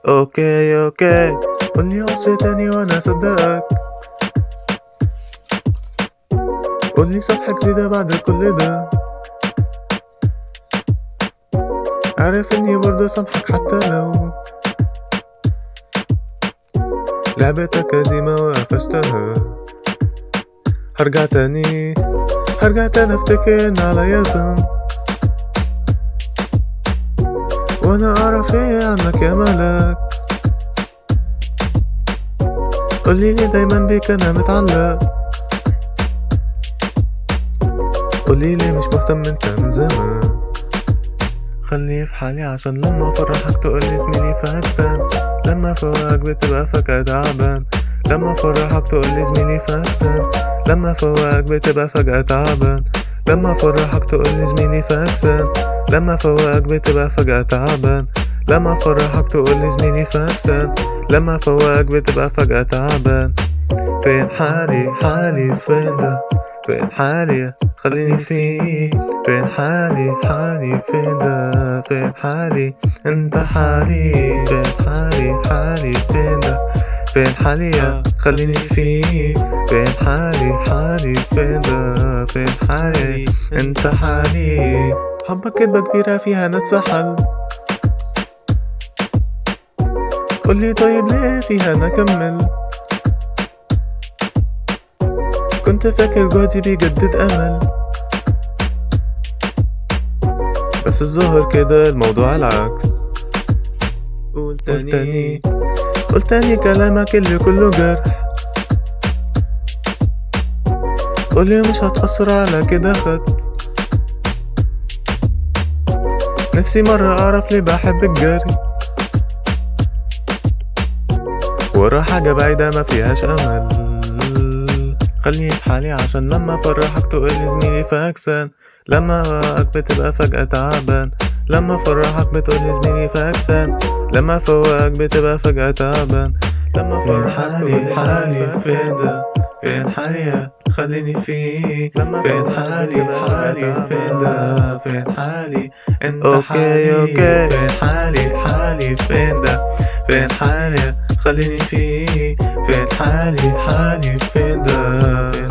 اوكي اوكي، قولي عسر تاني وانا اصدقك. قولي صفحة جديدة بعد كل ده. عارف اني برضه سامحك حتى لو لعبتك قديمة وقفشتها. هرجع تاني افتكر ان عليا ذنب، وانا اعرف ايه عنك يا ملاك. قولي ليه دايما بيك انا متعلق، قولي ليه مش مهتم انت من زمان. خليني في حالي عشان لما افرحك تقولي زميلي فاكسان، لما فوقك بتبقى فجأة تعبان. لما افرحك تقولي زميلي فاكسان، لما فوقك بتبقى فجأة تعبان. لما افرحك تقولي زميلي فاكسان، لما فوقك بتبقى فجأة تعبان. لما افرحك تقولي زميلي فاكسان، لما فوقك بتبقى فجأة تعبان. فين حالي فين ده؟ فين حالي خليني فيه؟ فين حالي فين ده؟ فين حالي انت حالي؟ فين حالي فين ده؟ فين حالي خليني فيه؟ فين حالي فين ده؟ فين حالي انت حالي؟ حبك كدبة كبيرة فيها نتسحل، قولي طيب ليه فيها نكمل؟ كنت فاكر جهدي بيجدد امل، بس الظاهر كده الموضوع العكس. قول تاني كلامك اللي كله جرح. قولي مش هتأثر على كده خط. نفسي مرة اعرف ليه بحب الجري ورا حاجة بعيدة ما فيهاش امل. خليني في حالي عشان لما افرحك تقولي زميلي فاكسان، لما فوقك بتبقى فجأة تعبان. لما افرحك بتقولي زميلي فاكسان، لما فوقك بتبقى فجأة تعبان. لما فين حالي فين ده؟ فين حالي خليني فيه؟ فين حالي فين ده؟ فين حالي انت حالي؟ فين حالي فين ده؟ فين حالي خليني فيه؟ فين حالي فين ده؟